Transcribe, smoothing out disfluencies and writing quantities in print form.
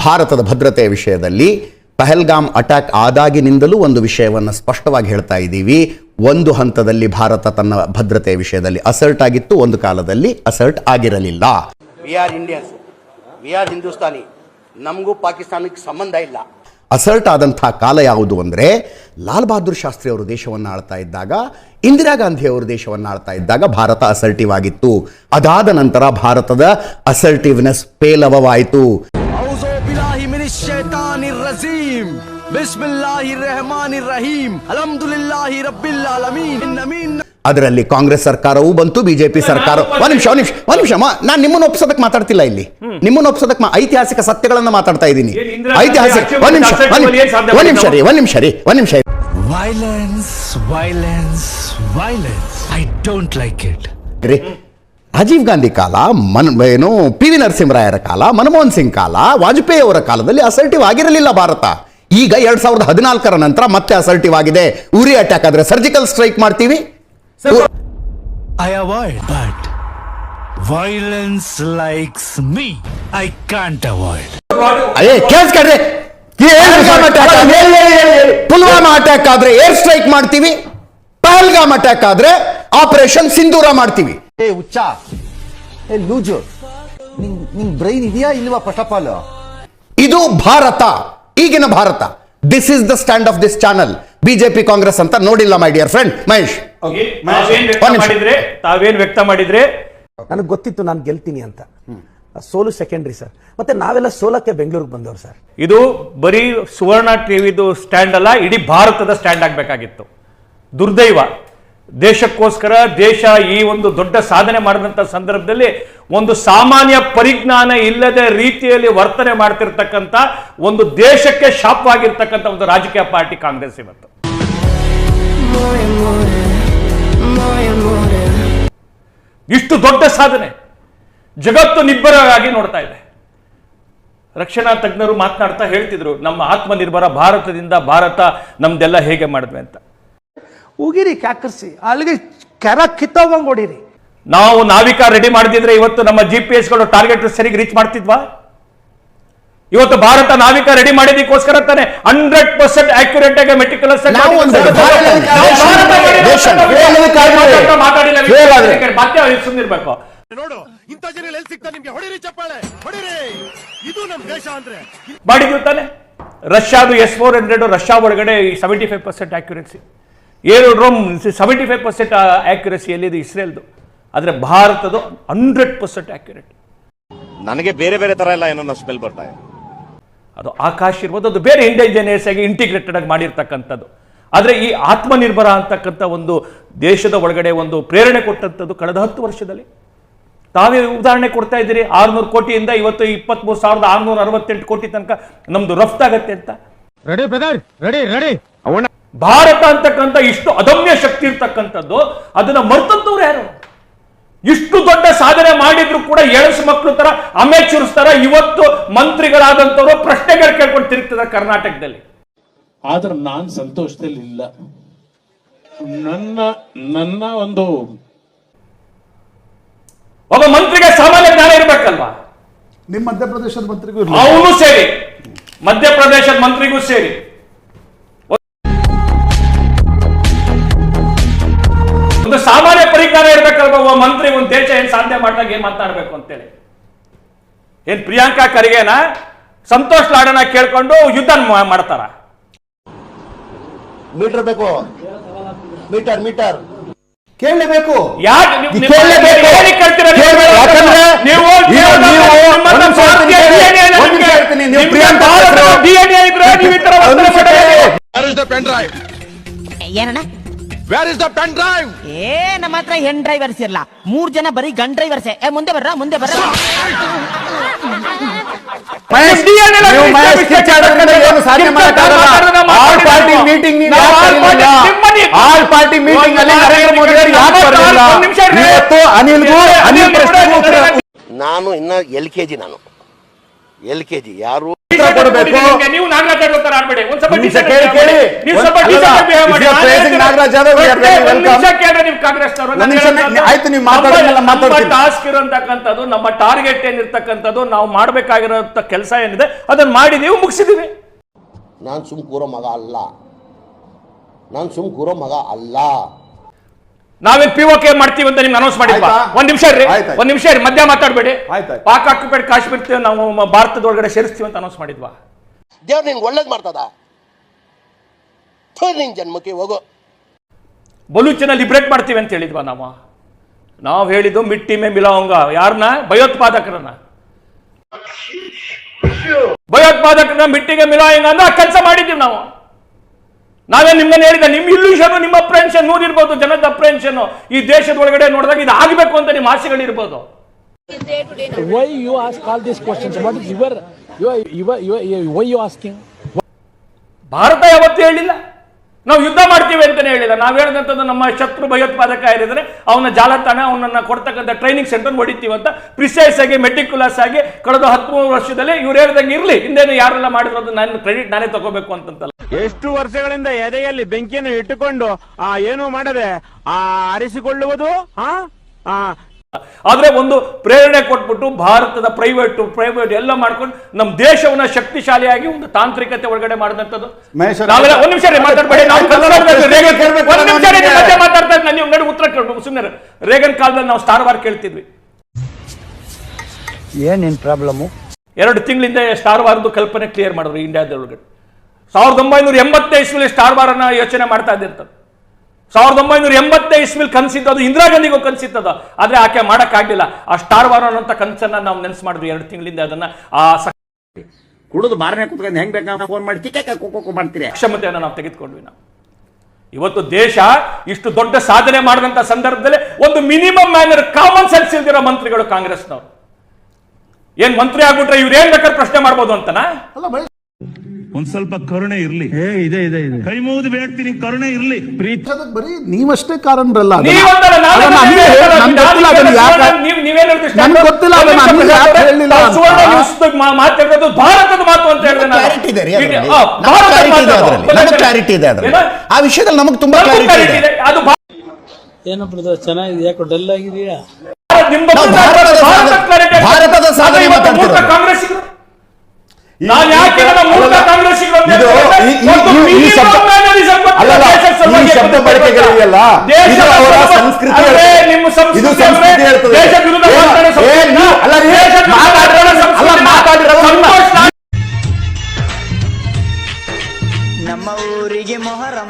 ಭಾರತದ ಭದ್ರತೆಯ ವಿಷಯದಲ್ಲಿ ಪಹಲ್ಗಾಮ್ ಅಟ್ಯಾಕ್ ಆದಾಗಿನಿಂದಲೂ ಒಂದು ವಿಷಯವನ್ನು ಸ್ಪಷ್ಟವಾಗಿ ಹೇಳ್ತಾ ಇದ್ದೀವಿ. ಒಂದು ಹಂತದಲ್ಲಿ ಭಾರತ ತನ್ನ ಭದ್ರತೆಯ ವಿಷಯದಲ್ಲಿ ಅಸರ್ಟ್ ಆಗಿತ್ತು, ಒಂದು ಕಾಲದಲ್ಲಿ ಅಸರ್ಟ್ ಆಗಿರಲಿಲ್ಲ. We are Indians, we are Hindustani, ನಮಗೂ ಪಾಕಿಸ್ತಾನಕ್ಕೆ ಸಂಬಂಧ ಇಲ್ಲ. ಅಸರ್ಟ್ ಆದಂಥ ಕಾಲ ಯಾವುದು ಅಂದರೆ ಲಾಲ್ ಬಹದ್ದೂರ್ ಶಾಸ್ತ್ರಿ ಅವರು ದೇಶವನ್ನು ಆಳ್ತಾ ಇದ್ದಾಗ, ಇಂದಿರಾ ಗಾಂಧಿ ಅವರು ದೇಶವನ್ನು ಆಳ್ತಾ ಇದ್ದಾಗ ಭಾರತ ಅಸರ್ಟಿವ್ ಆಗಿತ್ತು. ಅದಾದ ನಂತರ ಭಾರತದ ಅಸರ್ಟಿವ್ನೆಸ್ ಪೇಲವವಾಯಿತು. ಅದರಲ್ಲಿ ಕಾಂಗ್ರೆಸ್ ಸರ್ಕಾರವೂ ಬಂತು, ಬಿಜೆಪಿ ಸರ್ಕಾರ. ಒಂದ್ ನಿಮಿಷ ನಾನು ನಿಮ್ಮನ್ನು ಒಪ್ಸೋದಕ್ಕೆ ಮಾತಾಡ್ತಿಲ್ಲ ಇಲ್ಲಿ, ನಿಮ್ಮನ್ನು ಒಪ್ಸೋದಕ್ಕೆ ಐತಿಹಾಸಿಕ ಸತ್ಯಗಳನ್ನು ಮಾತಾಡ್ತಾ ಇದ್ದೀನಿ. ಐತಿಹಾಸಿಕ ಒಂದ್ ನಿಮಿಷ Violence, violence, violence. I don't like it. Rajiv Gandhi ಕಾಲ, ಏನು ಪಿ ವಿ ನರಸಿಂಹರಾಯರ ಕಾಲ, ಮನಮೋಹನ್ ಸಿಂಗ್ ಕಾಲ, ವಾಜಪೇಯಿ ಅವರ ಕಾಲದಲ್ಲಿ ಅಸರ್ಟಿವ್ ಆಗಿರಲಿಲ್ಲ ಭಾರತ. ಈಗ 2014ರ ನಂತರ ಮತ್ತೆ ಅಸರ್ಟಿವ್ ಆಗಿದೆ. ಉರಿ ಅಟ್ಯಾಕ್ ಆದ್ರೆ ಸರ್ಜಿಕಲ್ ಸ್ಟ್ರೈಕ್ ಮಾಡ್ತೀವಿ. I avoid, but violence likes me. I can't avoid. ಕೇಳಿಸ್ಕೊಡ್ರಿ, ಪುಲ್ವಾಮಾ ಅಟ್ಯಾಕ್ ಆದ್ರೆ ಏರ್ ಸ್ಟ್ರೈಕ್ ಮಾಡ್ತೀವಿ, ಪಹಲ್ಗಾಮ್ ಅಟ್ಯಾಕ್ ಆದ್ರೆ ಆಪರೇಷನ್ ಸಿಂಧೂರ ಮಾಡ್ತೀವಿ. ಹುಚ್ಚ, ಲೂಜು, ನಿಂಗ್ ಬ್ರೈನ್ ಇದೆಯಾ ಇಲ್ವಾ? ಫಸ್ಟ್ ಆಫ್ ಆಲ್ ಇದು ಭಾರತ, ಈಗಿನ Bharat. This is the stand of this channel. BJP Congress ಅಂತ ನೋಡಿಲ್ಲ ಮೈ ಡಿಯರ್ ಫ್ರೆಂಡ್ ಮಹೇಶ್. ತಾವೇನ್ ವ್ಯಕ್ತ ಮಾಡಿದ್ರೆ ನನಗೆ ಗೊತ್ತಿತ್ತು ನಾನು ಗೆಲ್ತೀನಿ ಅಂತ. ಸೋಲು ಸೆಕೆಂಡ್ರಿ ಸರ್. ಮತ್ತೆ ನಾವೆಲ್ಲ ಸೋಲಕ್ಕೆ ಬೆಂಗಳೂರಿಗೆ ಬಂದವರು ಸರ್. ಇದು ಬರೀ ಸುವರ್ಣ ಟಿವಿದು ಸ್ಟ್ಯಾಂಡ್ ಅಲ್ಲ, ಇಡೀ ಭಾರತದ ಸ್ಟ್ಯಾಂಡ್ ಆಗ್ಬೇಕಾಗಿತ್ತು. ದುರ್ದೈವ, ದೇಶಕ್ಕೋಸ್ಕರ ದೇಶ ಈ ಒಂದು ದೊಡ್ಡ ಸಾಧನೆ ಮಾಡಿದಂತ ಸಂದರ್ಭದಲ್ಲಿ ಒಂದು ಸಾಮಾನ್ಯ ಪರಿಜ್ಞಾನ ಇಲ್ಲದ ರೀತಿಯಲ್ಲಿ ವರ್ತನೆ ಮಾಡ್ತಿರ್ತಕ್ಕಂಥ ಒಂದು ದೇಶಕ್ಕೆ ಶಾಪವಾಗಿರ್ತಕ್ಕಂಥ ಒಂದು ರಾಜಕೀಯ ಪಾರ್ಟಿ ಕಾಂಗ್ರೆಸ್ ಇವತ್ತು. ಇಷ್ಟು ದೊಡ್ಡ ಸಾಧನೆ ಜಗತ್ತು ನಿಬ್ಬರವಾಗಿ ನೋಡ್ತಾ ಇದೆ. ರಕ್ಷಣಾ ತಜ್ಞರು ಮಾತನಾಡ್ತಾ ಹೇಳ್ತಿದ್ರು, ನಮ್ಮ ಆತ್ಮನಿರ್ಭರ ಭಾರತದಿಂದ ಭಾರತ ನಮ್ದೆಲ್ಲ ಹೇಗೆ ಮಾಡಿದ್ವಿ ಅಂತ. ಉಗಿರಿ ಕ್ಯಾಕರ್ಸಿ, ಅಲ್ಲಿಗೆ ಕೆರ ಕಿತ್ತೋಗಂಗ್ ಹೊಡೀರಿ. ನಾವು ನಾವಿಕ ರೆಡಿ ಮಾಡಿದ್ರೆ ಇವತ್ತು ನಮ್ಮ GPS ಗಳು ಟಾರ್ಗೆಟ್ ಸರಿಗೆ ರೀಚ್ ಮಾಡ್ತಿದ್ವಾ? ಇವತ್ತು ಭಾರತ ನಾವಿಕ ರೆಡಿ ಮಾಡಿದಕ್ಕೋಸ್ಕರ ತಾನೆ 100% ಅಕ್ಯುರೇಟ್ ಆಗಿ ಮೆಟಿಕ್ಯುಲಸ್ ಸುಮ್ಮನಿರ್ಬೇಕು. ನೋಡು, ಇಂಥ ಜನ ಎಲ್ಲಿ ಸಿಗ್ತಾ ನಿಮ್ಗೆ? ಹೊಡಿರಿ ಚಪ್ಪಾಳೆ, ಹೊಡಿರಿ. ಇದು ನಮ್ಮ ದೇಶ ಅಂದ್ರೆ ಮಾಡಿದ್ವಿ ತಾನೆ. ರಷ್ಯಾದು S-400 ರಷ್ಯಾ ಒಳಗಡೆ 75% ಅಕ್ಯುರೆಸಿ, ಏರೋಡ್ರೋಮ್ 75% ಅಕ್ಯುರೆಸಿ ಎಲ್ಲಿದೆ ಇಸ್ರೇಲ್ದು. ಆದ್ರೆ ಭಾರತದ 100% ಅಕ್ಯುರೇಟ್. ನನಗೆ ಬೇರೆ ಬೇರೆ ತರ ಎಲ್ಲ ಏನೋ ಸ್ಮೆಲ್ ಬರ್ತಾ ಇದೆ. ಅದು ಆಕಾಶ ಇರ್ಬೋದು, ಅದು ಬೇರೆ ಇಂಡಿಜಿನಿಯಸ್ ಆಗಿ ಇಂಟಿಗ್ರೇಟೆಡ್ ಆಗಿ ಮಾಡಿರ್ತಕ್ಕಂಥದ್ದು. ಆದರೆ ಈ ಆತ್ಮನಿರ್ಭರ ಅಂತಕ್ಕಂಥ ಒಂದು ದೇಶದ ಒಳಗಡೆ ಒಂದು ಪ್ರೇರಣೆ ಕೊಟ್ಟಂಥದ್ದು ಕಳೆದ 10 ವರ್ಷದಲ್ಲಿ. ತಾವೇ ಉದಾಹರಣೆ ಕೊಡ್ತಾ ಇದ್ದೀರಿ, 600 ಕೋಟಿಯಿಂದ ಇವತ್ತು 23,668 ಕೋಟಿ ತನಕ ನಮ್ದು ರಫ್ತಾಗತ್ತೆ ಅಂತ. Ready brother, ready ready. Bharat ಅಂತಕ್ಕಂಥ ಇಷ್ಟು ಅದಮ್ಯ ಶಕ್ತಿ ಇರ್ತಕ್ಕಂಥದ್ದು, ಅದನ್ನ ಮರ್ತಂತವ್ರು ಯಾರು? ಇಷ್ಟು ದೊಡ್ಡ ಸಾಧನೆ ಮಾಡಿದ್ರು ಕೂಡ ಎಳಸು ಮಕ್ಕಳು ತರ ಅಮೇಚೂರ್ಸ್ ತರ ಇವತ್ತು ಮಂತ್ರಿಗಳಾದಂತವರು ಪ್ರಶ್ನೆಗಳು ಕೇಳ್ಕೊಂಡು ತಿರುಗ್ತಿದ್ದಾರೆ ಕರ್ನಾಟಕದಲ್ಲಿ. ಆದ್ರೆ ನಾನ್ ಸಂತೋಷದಲ್ಲಿ ಇಲ್ಲ. ನನ್ನ ಒಂದು ಒಬ್ಬ ಮಂತ್ರಿಗೆ ಸಾಮಾನ್ಯ ಜ್ಞಾನ ಇರ್ಬೇಕಲ್ವಾ? ನಿಮ್ಮ ಮಧ್ಯಪ್ರದೇಶದ ಮಂತ್ರಿಗೂ ಅವನು ಸೇರಿ, ಮಧ್ಯಪ್ರದೇಶದ ಮಂತ್ರಿಗೂ ಸೇರಿ ಒಂದು ಸಾಮಾನ್ಯ ಪರಿಜ್ಞಾನ ಇರ್ಬೇಕಲ್ವ? ಒಬ್ಬ ಮಂತ್ರಿ ಒಂದು ದೇಶ ಏನ್ ಸಾಧನೆ ಮಾಡಿದಾಗ ಏನ್ ಮಾತಾಡ್ಬೇಕು ಅಂತೇಳಿ. ಏನ್ ಪ್ರಿಯಾಂಕಾ ಖರ್ಗೆನ ಸಂತೋಷ್ ಲಾಡನ ಕೇಳ್ಕೊಂಡು ಯುದ್ಧ ಮಾಡ್ತಾರ? ಮೀಟರ್ ಬೇಕು, ಮೀಟರ್ ಮೀಟರ್ ಕೇಳಲೇಬೇಕು. ಯಾಕೆ ಏನಣ್ಣ? Where is the pen drive? ನಮ್ಮ ಹತ್ರ ಹೆಣ್ ಡ್ರೈವರ್ಸ್ ಇರಲ್ಲ, 3 ಜನ ಬರೀ ಗನ್ ಡ್ರೈವರ್ಸ್. ಮುಂದೆ ಬರ್ರ, ಮುಂದೆ ಬರ್ರ. ನಾನು ಇನ್ನ LKG, ನಾನು LKG ಯಾರು ನೀವು ನಾಗರಾಜ್ ತರ ಮಾಡ್ಬೇಡಿ. ಒಂದ್ ಸ್ವಲ್ಪ ನಿಮಿಷ decent ಕೇಳಿ, behave ಕೇಳಿ. ಮಾಡಿ. ನೀವು ಸ್ವಲ್ಪ ಅಲ್ಲ, decent behave if ಮಾಡಿ. you are praising Nagaraj Yadav, we are very ಒಂದ್ ನಿಮಿಷ welcome. ಕೇಳ್ರಿ ನೀವು ಕಾಂಗ್ರೆಸ್ನವರು. ಒಂದ್ ನಿಮಿಷ ಆಯ್ತು, ನೀವು ಮಾತಾಡೋದನ್ನೆಲ್ಲ ಮಾತಾಡ್ತೀನಿ. ಟಾಸ್ಕ್ ಇರೋಂತಕ್ಕಂಥದ್ದು, ನಮ್ಮ ಟಾರ್ಗೆಟ್ ಏನಿರ್ತಕ್ಕಂಥದ್ದು, ನಾವು ಮಾಡ್ಬೇಕಾಗಿರೋಂಥ ಕೆಲಸ ಏನಿದೆ ಅದನ್ನ ಮಾಡಿದೀವಿ, ಮುಗಿಸಿದೀವಿ. ನಾನು ಸುಮ್ ಕೂರೋ ಮಗ ಅಲ್ಲ, ನಾನು ಸುಮ್ ಕೂರೋ ಮಗ ಅಲ್ಲ. ನಾವೇನ್ POK ಮಾಡ್ತೀವಿ ಅಂತ ನಿಮ್ಗೆ ಅನೌನ್ಸ್ ಮಾಡಿದ್ವಾ? ಆಯ್ತಾ? ಒಂದ್ ನಿಮಿಷ ಇರ್ರಿ, ಆಯ್ತು. ಒಂದ್ ನಿಮಿಷ ಇರ್ರಿ, ಮಧ್ಯ ಮಾತಾಡ್ಬೇಡಿ. ಆಯ್ತು. ಪಾಕ್ ಆಕ್ಯುಪೈಡ್ ಕಾಶ್ಮೀರ ನಾವು ಭಾರತದೊಳಗಡೆ ಸೇರಿಸ್ತೀವಿ ಅಂತ ಅನೌನ್ಸ್ ಮಾಡಿದ್ವಾ? ದೇವ್ರು ನಿನ್ಗೆ ಒಳ್ಳೇದು ಮಾಡ್ತದ? ನಿನ್ ಜನ್ಮಕ್ಕೆ ಹೋಗೋ. ಬಲೂಚನ ಲಿಬ್ರೇಟ್ ಮಾಡ್ತೀವಿ ಅಂತ ಹೇಳಿದ್ವಾ ನಾವು ಹೇಳಿದ್ದು ಮಿಟ್ಟಿ ಮೇ ಮಿಲಾವಂಗ. ಯಾರನ್ನ? ಭಯೋತ್ಪಾದಕರನ್ನ ಮಿಟ್ಟಿಗೆ ಮಿಲಾವಂಗ ಅಂದ್ರೆ ಆ ಕೆಲಸ ಮಾಡಿದ್ದೀವಿ ನಾವು. ನಾವೇ ನಿಮ್ಗೆ ಹೇಳಿದ ನಿಮ್ಮ ಇಲ್ಯೂಷನ್, ನಿಮ್ಮ ಅಪ್ರೆನ್ಷನ್ 100 ಇರ್ಬೋದು, ಜನದ ಅಪ್ರೆನ್ಷನ್. ಈ ದೇಶದ ಒಳಗಡೆ ನೋಡಿದಾಗ ಇದು ಆಗಬೇಕು ಅಂತ ನಿಮ್ಮ ಆಸೆಗಳಿರ್ಬೋದು. Why you ask all these questions? What is why you asking? Bharat ಯಾವತ್ತೂ ಹೇಳಿಲ್ಲ ನಾವು ಯುದ್ಧ ಮಾಡ್ತೀವಿ ಅಂತಾನೆ ಹೇಳಿಲ್ಲ. ನಾವು ಹೇಳಿದಂಥದ್ದು ನಮ್ಮ ಶತ್ರು ಭಯೋತ್ಪಾದಕ ಇರಿದ್ರೆ ಅವನ ಜಾಲತಾಣ, ಅವನನ್ನ ಕೊಡ್ತಕ್ಕಂಥ ಟ್ರೈನಿಂಗ್ ಸೆಂಟರ್ ಹೊಡಿತೀವಿ ಅಂತ ಪ್ರಿಸೈಸ್ ಆಗಿ, ಮೆಟಿಕ್ಯುಲಸ್ ಆಗಿ ಕಳೆದ 13 ವರ್ಷದಲ್ಲಿ ಇವ್ರು ಹೇಳಿದಂಗೆ ಇರಲಿ. ಹಿಂದೇನು ಯಾರೆಲ್ಲ ಮಾಡಿರೋದು ನನ್ನ ಕ್ರೆಡಿಟ್ ನಾನೇ ತಗೋಬೇಕು ಅಂತಂತಲ್ಲ. ಎಷ್ಟು ವರ್ಷಗಳಿಂದ ಎದೆಯಲ್ಲಿ ಬೆಂಕಿಯನ್ನು ಇಟ್ಟುಕೊಂಡು ಏನು ಮಾಡದೆ ಆರಿಸಿಕೊಳ್ಳುವುದು. ಆದ್ರೆ ಒಂದು ಪ್ರೇರಣೆ ಕೊಟ್ಬಿಟ್ಟು ಭಾರತದ ಪ್ರೈವೇಟ್ ಎಲ್ಲ ಮಾಡ್ಕೊಂಡು ನಮ್ಮ ದೇಶವನ್ನ ಶಕ್ತಿಶಾಲಿಯಾಗಿ ಒಂದು ತಾಂತ್ರಿಕತೆ ಒಳಗಡೆ ಮಾಡಿದಂಥದ್ದು. ನಾವೆಲ್ಲ ಒಂದ್ ನಿಮಿಷ ಮಾತಾಡ್ಬೇಡಿ, ಮಾತಾಡ್ತಾ ಇದ್ದ ನೀವು ನೋಡಿ ಉತ್ತರ ಕೇಳ್ಬೇಕು ಸುಮ್ಮನೆ. ರೇಗನ್ ಕಾಲದಲ್ಲಿ ನಾವು ಸ್ಟಾರ್ ವಾರ್ ಕೇಳ್ತಿದ್ವಿ. ಏನೇನ್ ಪ್ರಾಬ್ಲಮ್? 2 ತಿಂಗಳಿಂದ ಸ್ಟಾರ್ ವಾರ್ದು ಕಲ್ಪನೆ ಕ್ಲಿಯರ್ ಮಾಡಿದ್ರು ಇಂಡಿಯಾದೊಳಗಡೆ. 1980 ಇಸ್ವಿಲಿ ಸ್ಟಾರ್ ವಾರ್ ಅನ್ನ ಯೋಚನೆ ಮಾಡ್ತಾ ಇದ್ದಿರ್ತದೆ. 1980 ಇಸ್ವಿಲ್ ಕನ್ಸಿದ್ದು, ಅದು ಇಂದಿರಾ ಗಾಂಧಿಗೂ ಕನ್ಸಿತ್ತದ. ಆದ್ರೆ ಆಕೆ ಮಾಡಕ್ಕಾಗ್ಲಿಲ್ಲ. ಆ ಸ್ಟಾರ್ ವಾರ್ ಅನ್ನೋಂಥ ಕನ್ಸನ್ನ ನಾವು ನೆನ್ಸ್ ಮಾಡಿದ್ವಿ 2 ತಿಂಗಳಿಂದ. ಅದನ್ನ ಕುಡಿದು ಬಾರನೆ ಕುತ್ಕೊಂಡು ಹೆಂಗ್ ಬೇಕಾ ಫೋನ್ ಮಾಡಿ ಮಾಡ್ತೀರಿ. ಕ್ಷಮತೆಯನ್ನು ನಾವು ತೆಗೆದುಕೊಂಡ್ವಿ. ನಾವು ಇವತ್ತು ದೇಶ ಇಷ್ಟು ದೊಡ್ಡ ಸಾಧನೆ ಮಾಡಿದಂತ ಸಂದರ್ಭದಲ್ಲಿ ಒಂದು ಮಿನಿಮಮ್ ಮ್ಯಾನರ್, ಕಾಮನ್ ಸೆನ್ಸ್ ಇಲ್ದಿರೋ ಮಂತ್ರಿಗಳು ಕಾಂಗ್ರೆಸ್ನವರು. ಏನ್ ಮಂತ್ರಿ ಆಗ್ಬಿಟ್ರೆ ಇವ್ರು ಏನ್ ಬೇಕಾದ್ರೆ ಪ್ರಶ್ನೆ ಮಾಡ್ಬೋದು ಅಂತನಾ? ಒಂದ್ ಸ್ವಲ್ಪ ಕರುಣೆ ಇರ್ಲಿ. ಇದೆ ಕೈ ಮುಗಿದು ಬೇಡ್ತೀನಿ, ಕರುಣೆ ಇರ್ಲಿ. ಬರೀ ನೀವಷ್ಟೇ ಕಾರಣರಲ್ಲ. ನೀವೇನ್ ಮಾತಾಡೋದು ಭಾರತದ ಮಾತು ಅಂತ ಹೇಳಿದ್ರೆ ಕ್ಲಾರಿಟಿ ಇದೆ ಅದರಲ್ಲಿ. ಆ ವಿಷಯದಲ್ಲಿ ನಮಗೆ ತುಂಬಾ ಕ್ಲಾರಿಟಿ ಇದೆ. ಅದು ಏನಪ್ಪ ಚೆನ್ನಾಗಿದೆ, ಯಾಕೋ ಡಲ್ ಆಗಿದೆಯಾ? ಭಾರತದ ಸಾಧನೆ ಮಾತಾಡ್ತಿರೋದು. ಕಾಂಗ್ರೆಸ್ಸಿಗರು ನಾನು ಯಾಕೆ ಈ ಶಬ್ದ ಬಳಕೆಗಳಿದೆಯಲ್ಲ, ಇದು ಅವರ ಸಂಸ್ಕೃತಿ. ನಿಮ್ಮ ಸಂಸ್ಕೃತಿ ನಮ್ಮ ಊರಿಗೆ ಮೊಹರಂ